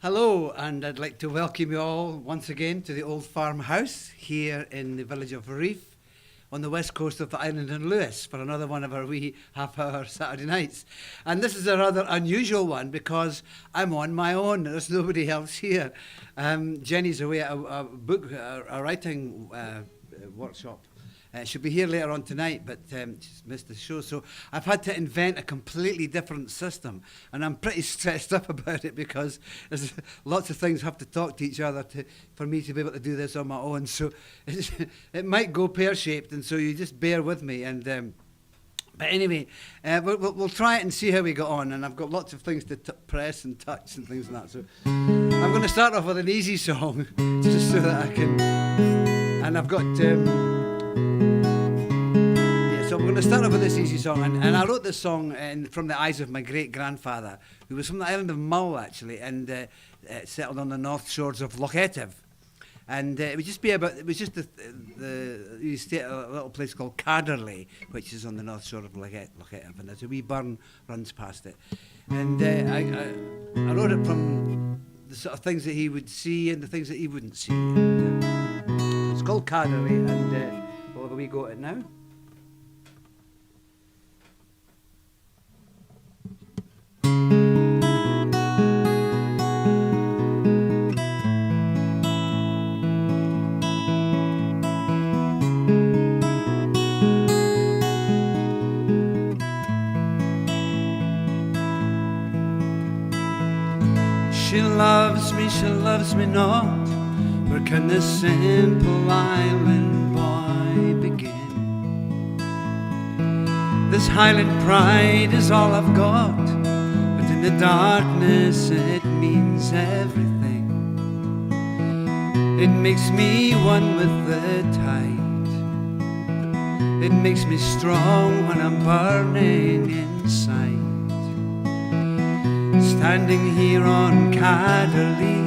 Hello, and I'd like to welcome you all once again to the old farmhouse here in the village of Reef on the west coast of the island in Lewis for another one of our wee half-hour Saturday nights. And this is a rather unusual one because I'm on my own. There's nobody else here. Jenny's away at a writing workshop. She'll be here later on tonight, but she's missed the show. So I've had to invent a completely different system, and I'm pretty stressed up about it because there's lots of things have to talk to each other for me to be able to do this on my own. So it might go pear-shaped, and so you just bear with me. And but anyway, we'll try it and see how we get on. And I've got lots of things to press and touch and things like that. So I'm going to start off with an easy song, just so that I can. And I've got. So we're going to start off with this easy song, and I wrote this song from the eyes of my great-grandfather, who was from the island of Mull, actually, and settled on the north shores of Loch Etive. And it was just he stayed at a little place called Caderley, which is on the north shore of Loch Etive, and there's a wee burn runs past it. And I wrote it from the sort of things that he would see and the things that he wouldn't see. And, it's called Caderley, and well, we go at it now. She loves me not. Where can this simple island boy begin? This Highland pride is all I've got, but in the darkness it means everything. It makes me one with the tide. It makes me strong when I'm burning inside. Standing here on Caderley,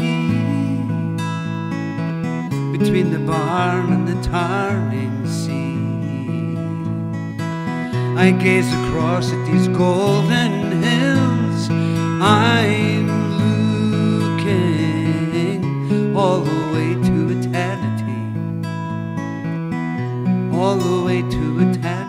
between the barn and the turning sea, I gaze across at these golden hills. I'm looking all the way to eternity, all the way to eternity.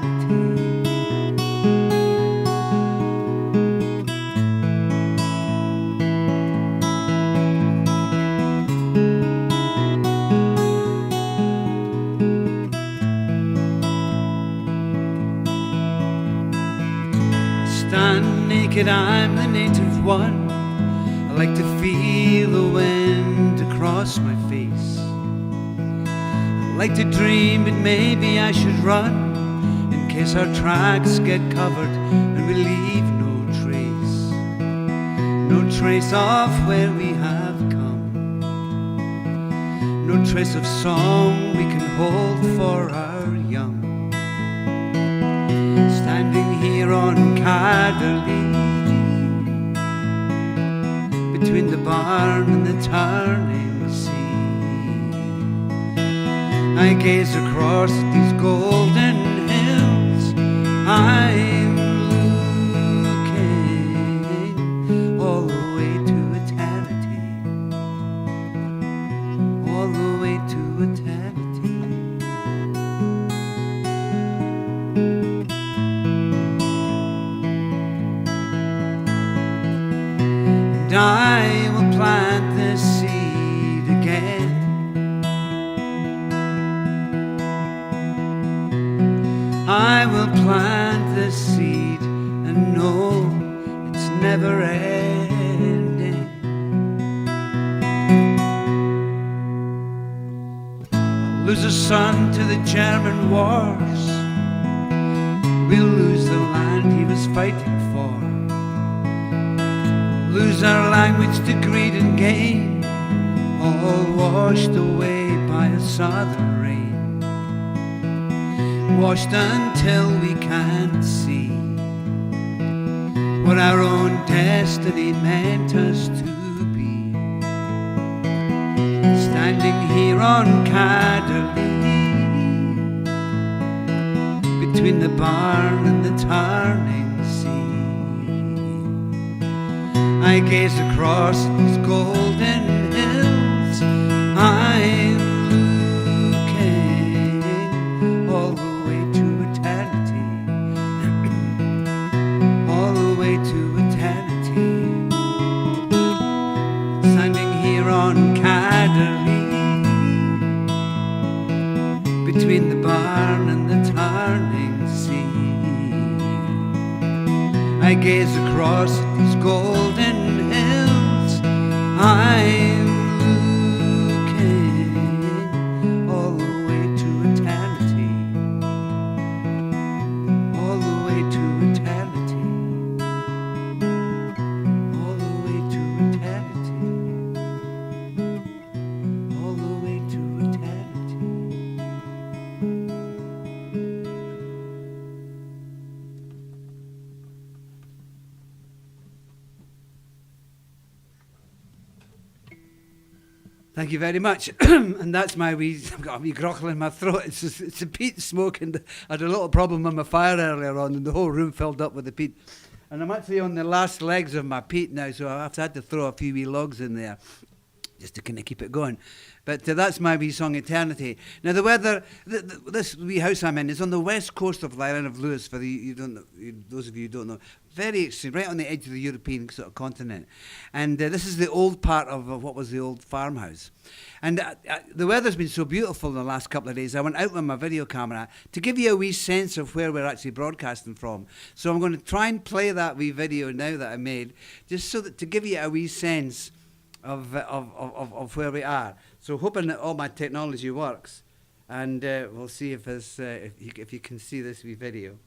I'm the native one. I like to feel the wind across my face. I like to dream, but maybe I should run in case our tracks get covered and we leave no trace of where we have come, no trace of song we can hold for our young. Standing here on Caderley, between the barn and the turning sea, I gaze across at these golden hills. I'm looking all the way to eternity, all the way to eternity. I will plant this seed again. I will plant this seed and know it's never ending. I'll lose a son to the German wars. We'll lose the land he was fighting for. Lose our language to greed and gain, all washed away by a southern rain, washed until we can't see what our own destiny meant us to be. Standing here on Caderley, between the barn and the turning sea, I gaze across at these golden here on Caddery, between the barn and the turning sea. I gaze across these golden hills, I'm looking all the way to eternity, all the way to eternity, all the way to eternity, all the way to eternity. Thank you very much. And that's my wee, I've got a wee grockle in my throat. It's the peat smoke, and I had a little problem with my fire earlier on, and the whole room filled up with the peat. And I'm actually on the last legs of my peat now, so I've had to throw a few wee logs in there just to kind of keep it going. But that's my wee song, Eternity. Now the weather, this wee house I'm in is on the west coast of the island of Lewis, for those of you who don't know. Very extreme, right on the edge of the European sort of continent. And this is the old part of what was the old farmhouse. And the weather's been so beautiful in the last couple of days, I went out with my video camera to give you a wee sense of where we're actually broadcasting from. So I'm going to try and play that wee video now that I made, just so that to give you a wee sense of where we are. So hoping that all my technology works, and we'll see if you can see this wee video.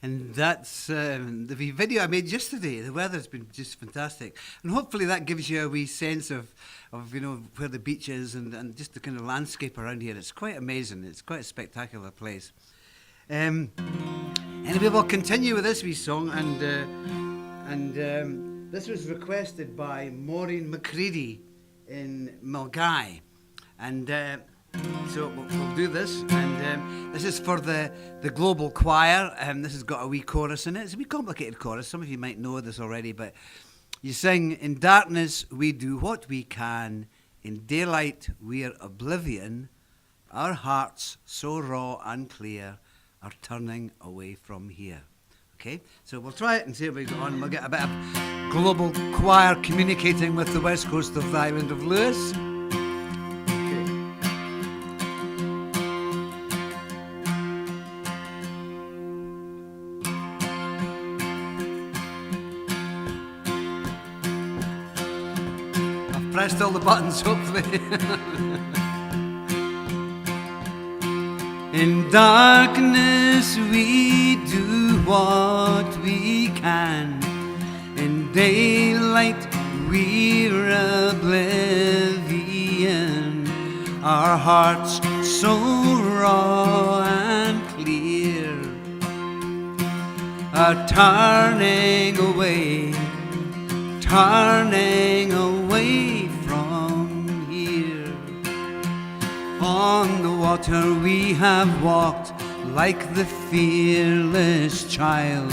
And that's the video I made yesterday. The weather's been just fantastic. And hopefully that gives you a wee sense of where the beach is and just the kind of landscape around here. It's quite amazing. It's quite a spectacular place. Anyway, we'll continue with this wee song. And this was requested by Maureen McCready in Milngavie. And so we'll do this, and this is for the Global Choir. This has got a wee chorus in it. It's a wee complicated chorus. Some of you might know this already, but you sing, "In darkness we do what we can, in daylight we're oblivion, our hearts so raw and clear, are turning away from here. Okay, so we'll try it and see if we go on. We'll get a bit of global choir communicating with the west coast of the island of Lewis. I've pressed all the buttons, hopefully. In darkness we do what we can. In daylight we're oblivion. Our hearts so raw and clear are turning away from here. On the water we have walked like the fearless child.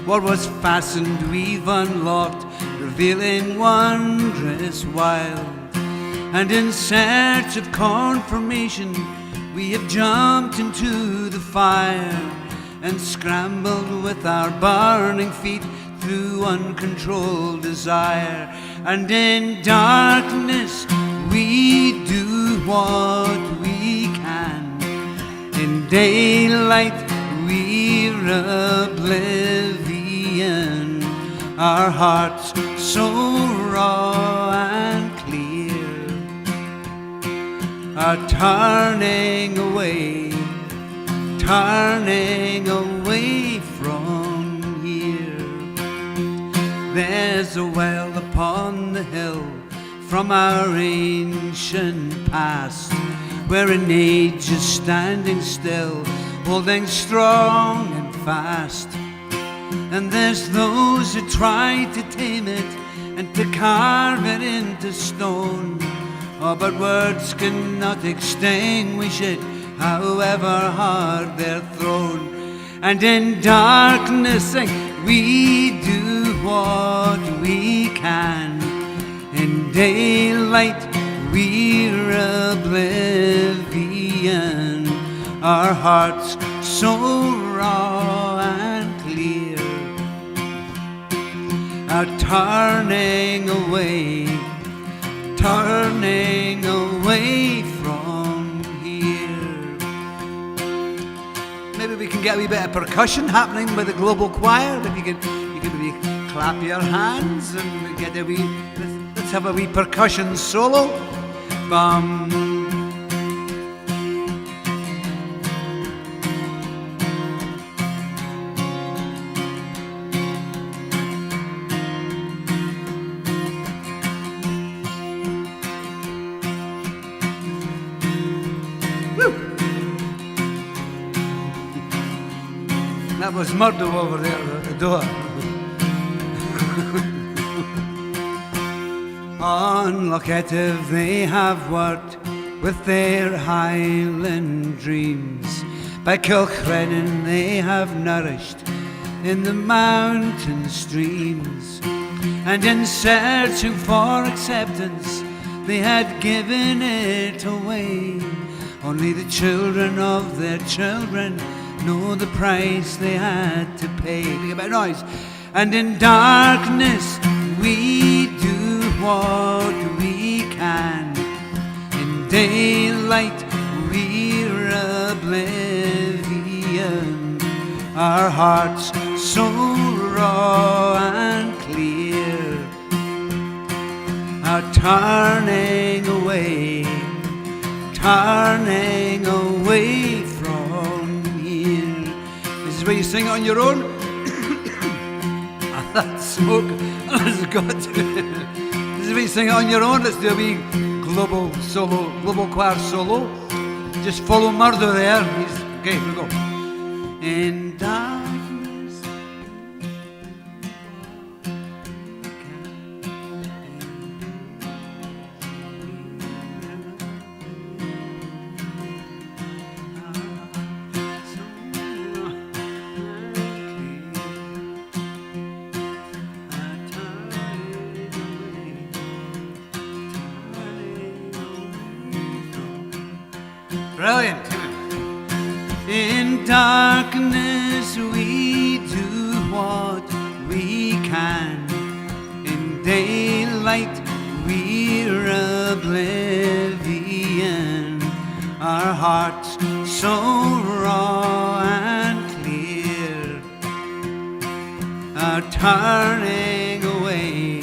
What was fastened we've unlocked, revealing wondrous wild. And in search of confirmation we have jumped into the fire and scrambled with our burning feet through uncontrolled desire. And in darkness we do what we can. In daylight we're oblivion. Our hearts so raw and clear are turning away from here. There's a well upon the hill from our ancient past, where an age is standing still, holding strong and fast. And there's those who try to tame it and to carve it into stone. Oh, but words cannot extinguish it, however hard they're thrown. And in darkness we do what we can. In daylight we're oblivion. Our hearts so raw and clear are turning away from here. Maybe we can get a wee bit of percussion happening with the global choir. If you can maybe clap your hands and we get a wee. Let's have a wee percussion solo. Bum. That was Murdo over there at the door. On Lochetive they have worked with their Highland dreams. By Kilcrennan they have nourished in the mountain streams. And in searching for acceptance they had given it away. Only the children of their children know the price they had to pay. Big about noise. And in darkness we do what we can. In daylight we're oblivion. Our hearts so raw and clear are turning away from here. This is where you sing it on your own. That smoke has got to. This is where you sing it on your own. Let's do a wee global choir solo. Just follow Murdo there. Okay, here we go. In darkness. Brilliant. In dark nights we do what we can. In daylight we're oblivion. Our hearts so raw and clear are turning away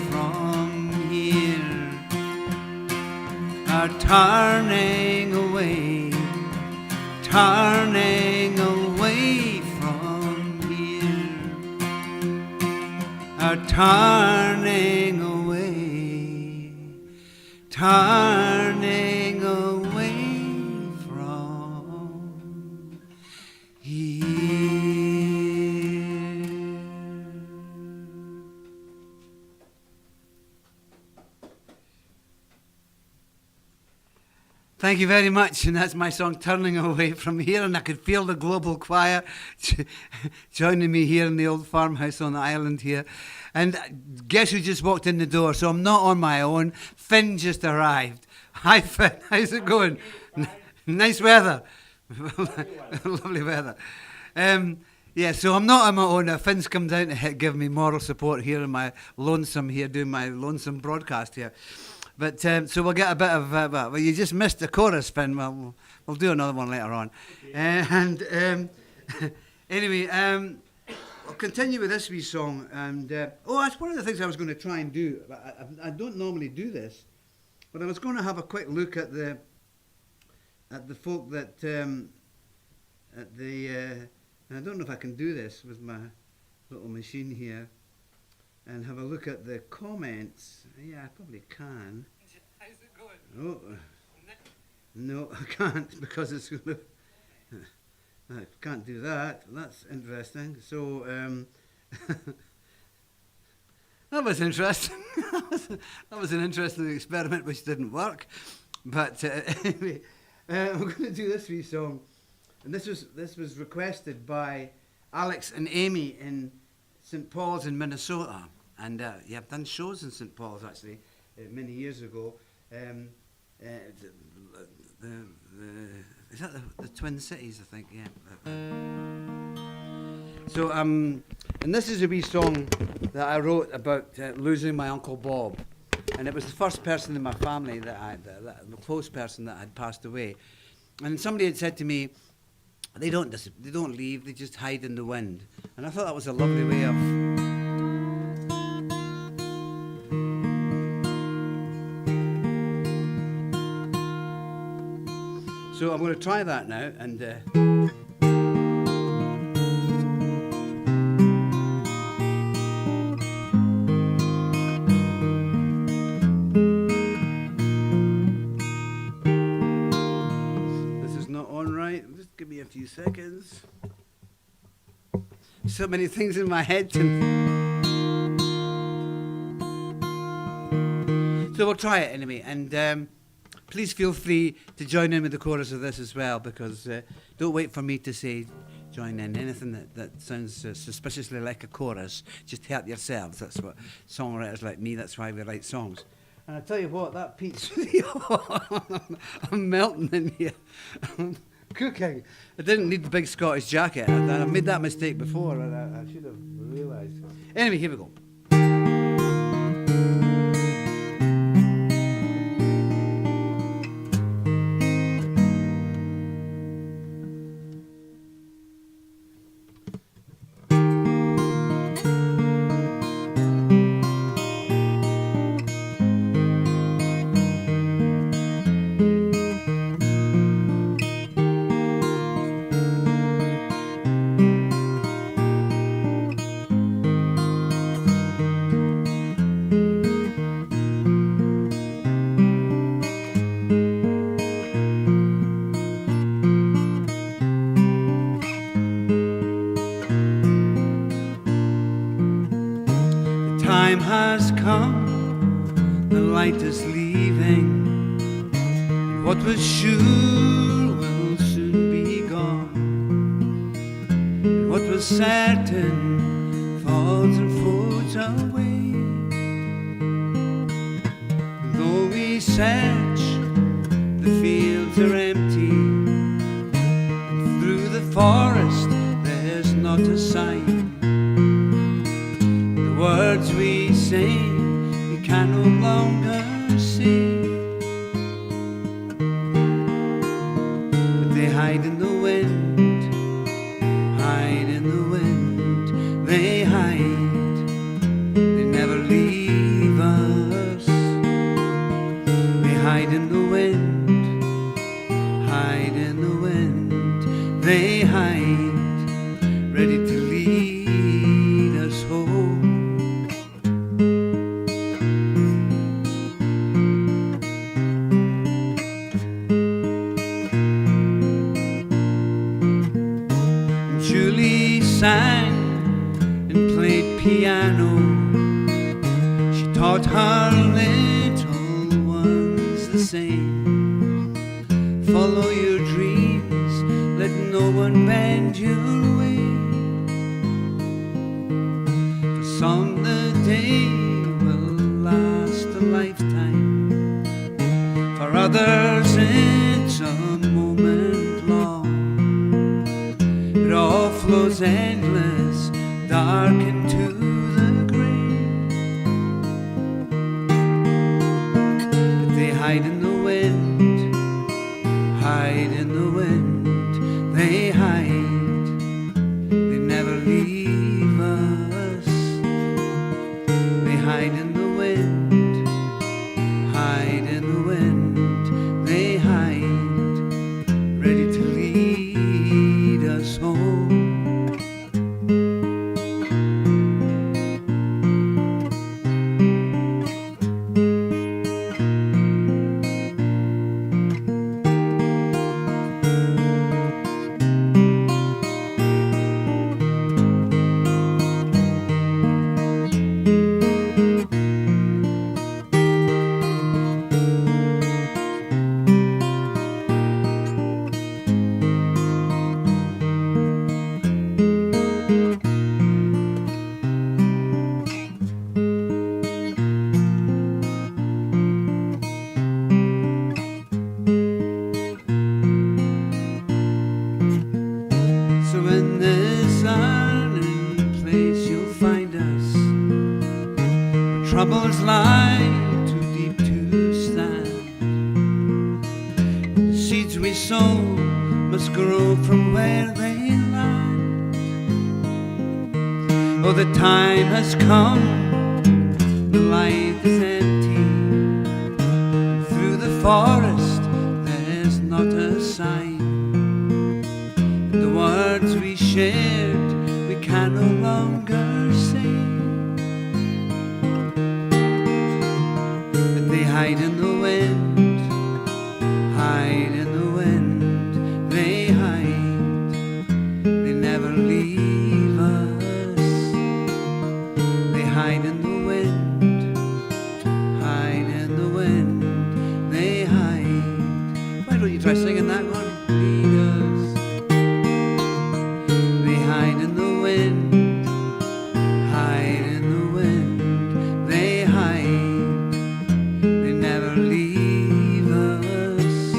from here. Are turning away from here. Are turning away from here. Thank you very much, and that's my song Turning Away From Here, and I could feel the global choir joining me here in the old farmhouse on the island here. And guess who just walked in the door? So I'm not on my own. Finn just arrived. Hi Finn, how's it going? Nice weather. Lovely weather. Yeah, so I'm not on my own. Finn's come down to give me moral support here in my lonesome here, doing my lonesome broadcast here. But so we'll get a bit of, well, you just missed the chorus, Finn. Well, we'll do another one later on. Okay. Anyway, I'll continue with this wee song. And that's one of the things I was going to try and do. I don't normally do this, but I was going to have a quick look at the folk that I don't know if I can do this with my little machine here. And have a look at the comments. Yeah, I probably can. How's it going? Oh, no, I can't because it's going to. I can't do that. That's interesting. So that was interesting. That was an interesting experiment which didn't work. But anyway, I'm going to do this wee song, and this was requested by Alex and Amy in St. Paul's in Minnesota. And yeah, I've done shows in St. Paul's actually many years ago. Is that the Twin Cities? I think, yeah. So and this is a wee song that I wrote about losing my Uncle Bob, and it was the first person in my family the close person that had passed away. And somebody had said to me, they don't leave, they just hide in the wind. And I thought that was a lovely way of. So I'm going to try that now, and this is not on right. Just give me a few seconds. So many things in my head. So we'll try it anyway, and please feel free to join in with the chorus of this as well, because don't wait for me to say join in. Anything that sounds suspiciously like a chorus, just help yourselves. That's what songwriters like me, that's why we write songs. And I tell you what, that Pete's I'm melting in here. I'm cooking. I didn't need the big Scottish jacket. I made that mistake before, and I should have realised. Anyway, here we go. Time has come, the light is leaving, and what was sure will soon be gone, and what was certain falls and folds away. Though we search, the fields are empty, forest there's not a sign. The words we sing we can no longer see, but they hide in the wind, hide in the wind. They hide, they never leave us. They hide in the wind, hide in the wind. They hide, ready to lead us home. And Julie sang and played piano. She taught her little ones the same. Follow your dreams, let no one bend your way. For some the day will last a lifetime, for others it's a moment long. It all flows endless, dark into the grave. But they hide in the wind, hide in the wind. They hide, they never leave us. They hide in the wind, hide in the wind. They hide, ready to lead us home. So in this unknown place you'll find us, where troubles lie too deep to stand. The seeds we sow must grow from where they land. Oh, the time has come, the light is empty. Through the forest there's not a sign. The words we shared we can no longer say, but they hide in the wind, hide in the wind. They hide, they never leave us. They hide in the wind, hide in the wind. They hide. Why don't you try singing that one? Lead us. They hide in the wind, hide in the wind. They hide, they never leave us.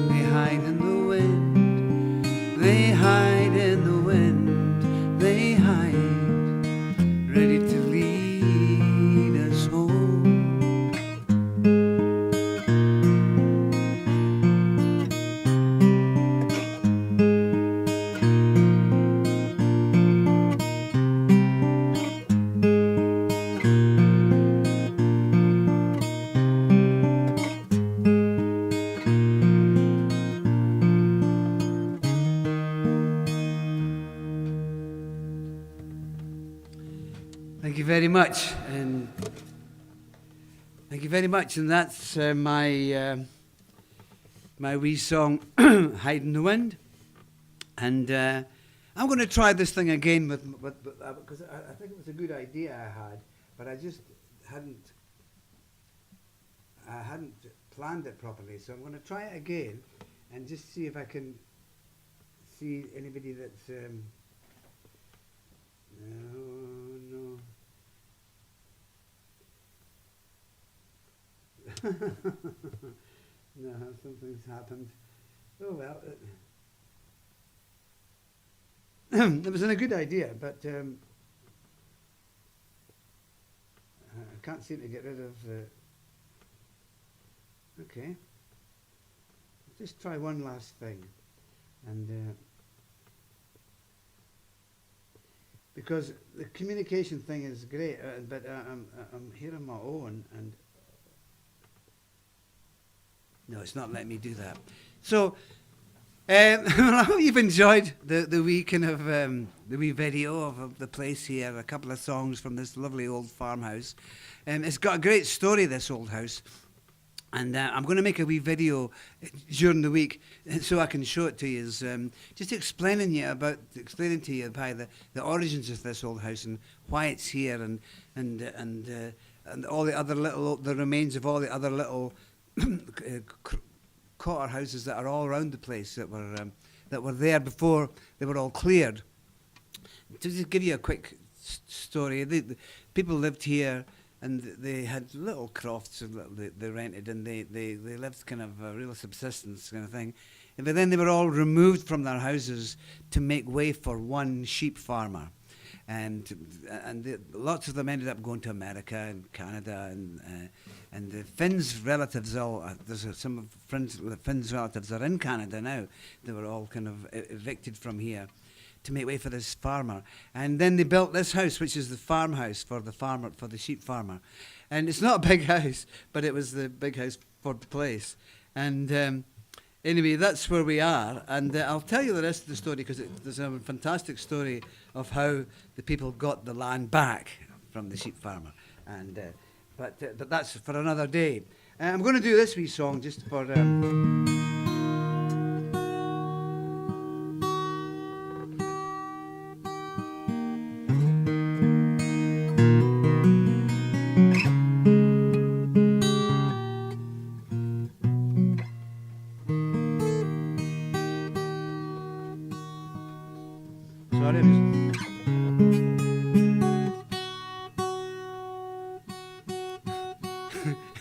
They hide in the wind, they hide in the wind. They hide, ready to lead us home. Thank you very much, and thank you very much. And that's my wee song, "Hide in the Wind." And I'm going to try this thing again with because I think it was a good idea I had, but I just hadn't planned it properly. So I'm going to try it again and just see if I can see anybody that's no. No, something's happened. Oh well. it was a good idea, but I can't seem to get rid of the... Okay. Just try one last thing. And because the communication thing is great, but I'm here on my own, and no, it's not letting me do that. So, I hope you've enjoyed the wee kind of the wee video of the place here. A couple of songs from this lovely old farmhouse. It's got a great story, this old house. And I'm going to make a wee video during the week so I can show it to you. Just explaining to you about the origins of this old house and why it's here, and all the other the remains of all the other little cotter houses that are all around the place that were there before they were all cleared. To just give you a quick story, the people lived here. And they had little crofts they rented, and they lived kind of a real subsistence kind of thing. But then they were all removed from their houses to make way for one sheep farmer. Lots of them ended up going to America and Canada, and the Finn's relatives some of the Finn's relatives are in Canada now. They were all kind of evicted from here to make way for this farmer. And then they built this house, which is the farmhouse for the sheep farmer. And it's not a big house, but it was the big house for the place. And anyway, that's where we are. And I'll tell you the rest of the story, because there's a fantastic story of how the people got the land back from the sheep farmer. And but that's for another day. I'm going to do this wee song just for...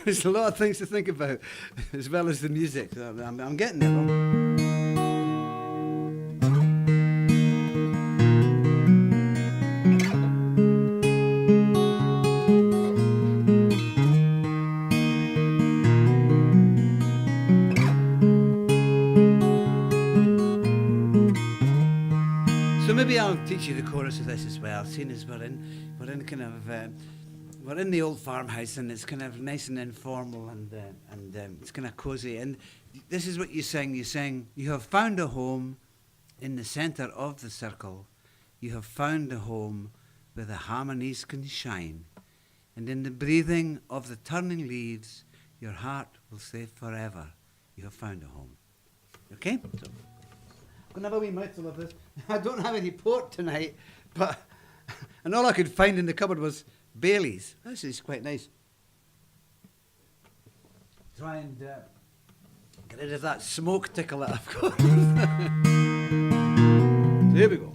There's a lot of things to think about, as well as the music. I'm getting there. So maybe I'll teach you the chorus of this as well, seeing as we're in kind of... we're in the old farmhouse, and it's kind of nice and informal, and it's kind of cozy. And this is what you sing. You sing, "You have found a home in the centre of the circle. You have found a home where the harmonies can shine. And in the breathing of the turning leaves, your heart will say forever, you have found a home." Okay? So, I'm going to have a wee mouthful of this. I don't have any port tonight, and all I could find in the cupboard was Bailey's. This is quite nice. Try and get rid of that smoke tickle that I've got. So here we go.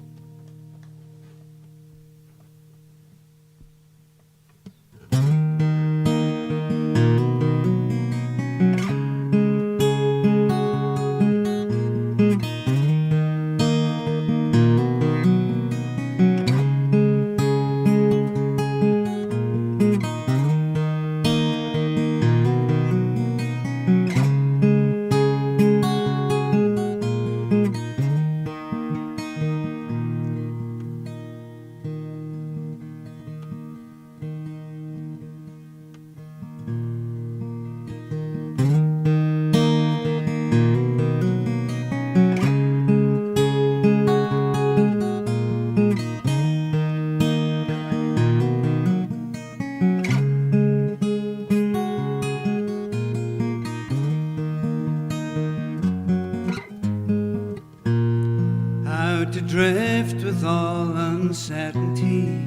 To drift with all uncertainty,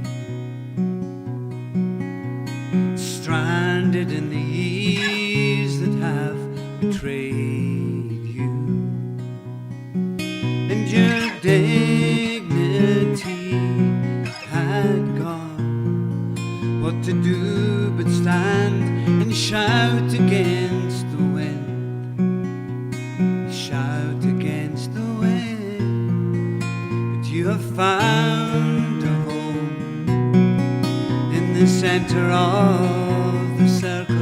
stranded in the years that have betrayed you, and your dignity had gone. What to do but stand and shout against the wind, shout against the wind. You have found a home in the center of the circle.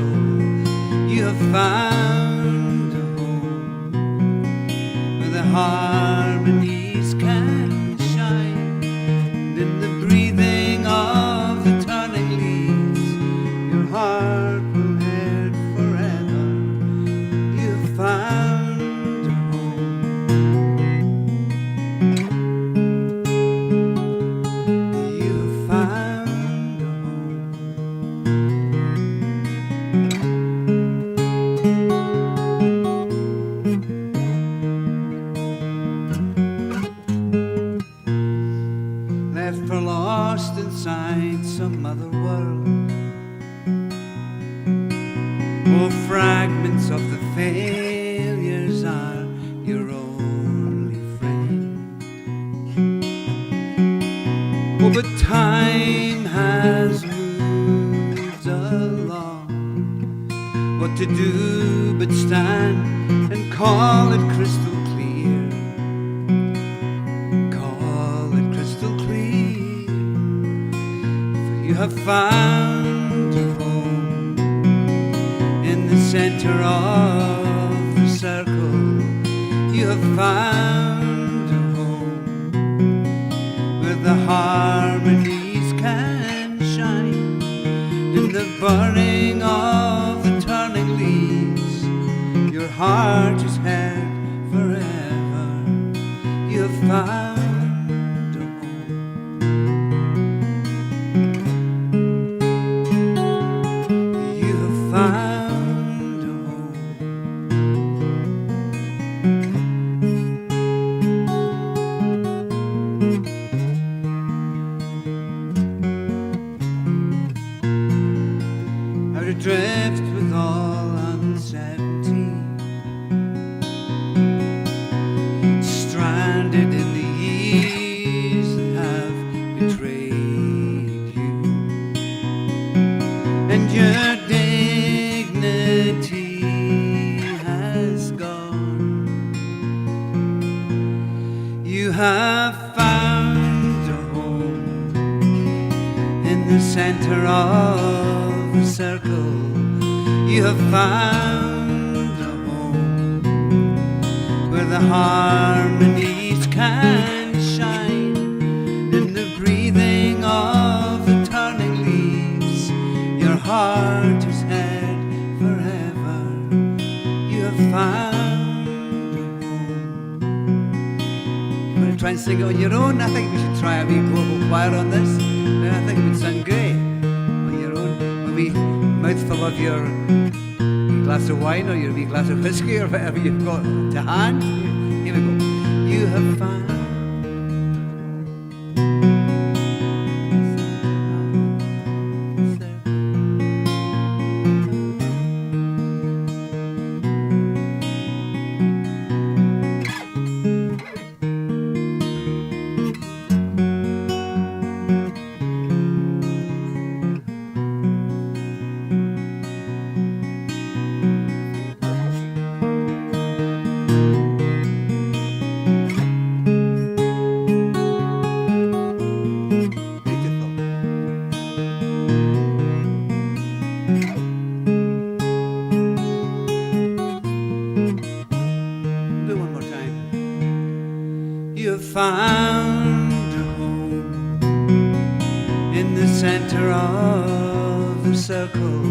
You have found a home where the harmonies can shine. And in the breathing of the turning leaves, your heart will head forever. You have found a home. You have found a home. Left for lost inside some other world, or fragments of the failures are your only friend. Oh, but time has moved along. What to do but stand and call it crystal clear. Call it crystal clear. For you have found a home in the center of the circle. You have found a home where the harmonies can shine. In the burning of the turning leaves, your heart is held forever. You have found a home. You have found a home. Out adrift with all uncertainty, stranded in the years that have betrayed you, and your dignity has gone. You have found a home in the center of the circle. You have found a home where the harmonies can shine. In the breathing of the turning leaves, your heart is held forever. You have found a home. You want to try and sing it on your own? I think we should try a wee global choir on this. I think it would sound great on your own. A wee mouthful of your glass of wine or your wee glass of whiskey or whatever you've got to hand. Here we go. You have found. You have found a home in the center of the circle.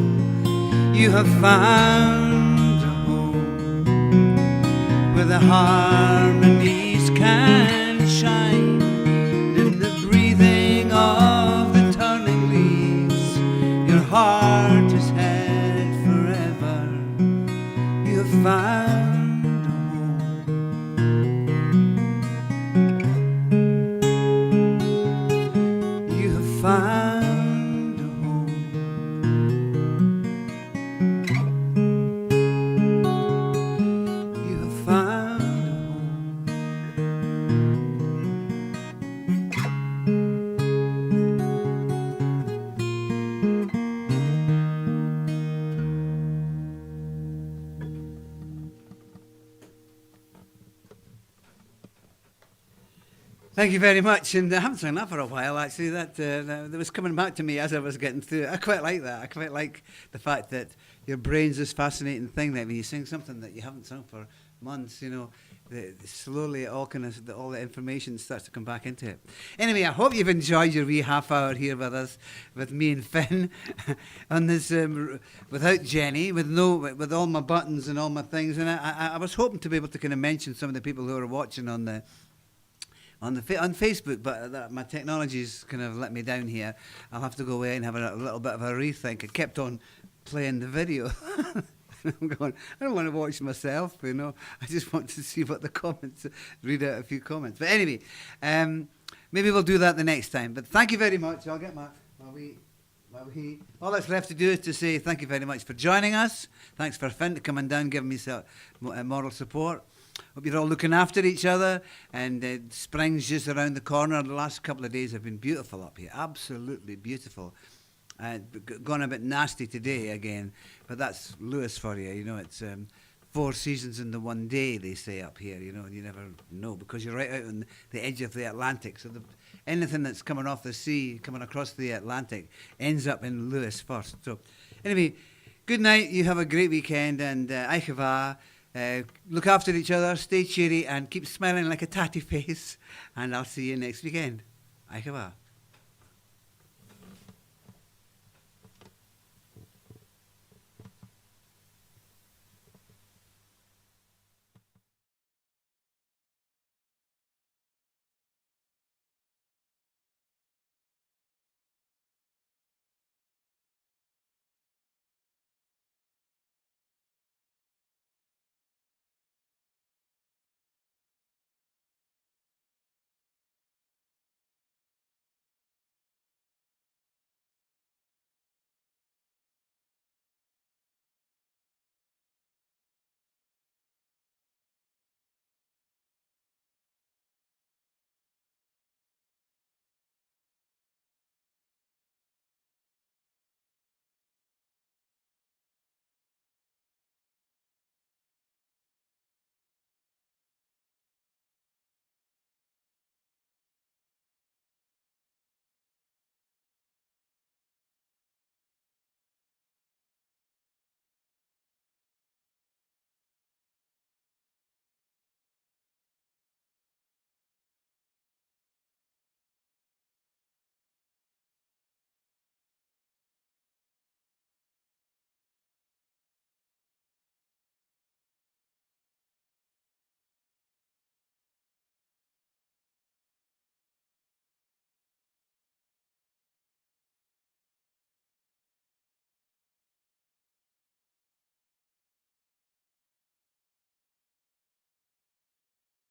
You have found a home where the harmonies can shine. In the breathing of the turning leaves, your heart is held forever. You have found. Found a home. You have found a home. Thank you very much, and I haven't sung that for a while. Actually, that was coming back to me as I was getting through it. I quite like that. I quite like the fact that your brain's this fascinating thing that when you sing something that you haven't sung for months, slowly all the information starts to come back into it. Anyway, I hope you've enjoyed your wee half hour here with us, with me and Finn, on this without Jenny, with all my buttons and all my things. And I was hoping to be able to kind of mention some of the people who are watching on Facebook, but my technology's kind of let me down here. I'll have to go away and have a little bit of a rethink. I kept on playing the video. I'm going, I don't want to watch myself, I just want to see what the comments, read out a few comments. But anyway, maybe we'll do that the next time. But thank you very much. I'll get my wee. All that's left to do is to say thank you very much for joining us. Thanks for Finn to coming down, giving me some moral support. Hope you're all looking after each other, and spring's just around the corner. The last couple of days have been beautiful up here, absolutely beautiful. Gone a bit nasty today again, but that's Lewis for you. It's 4 seasons in the one day, they say up here, and you never know because you're right out on the edge of the Atlantic. So anything that's coming off the sea, coming across the Atlantic, ends up in Lewis first. So anyway, good night. You have a great weekend, and Aichava. Look after each other, stay cheery, and keep smiling like a tatty face. And I'll see you next weekend. Aichava.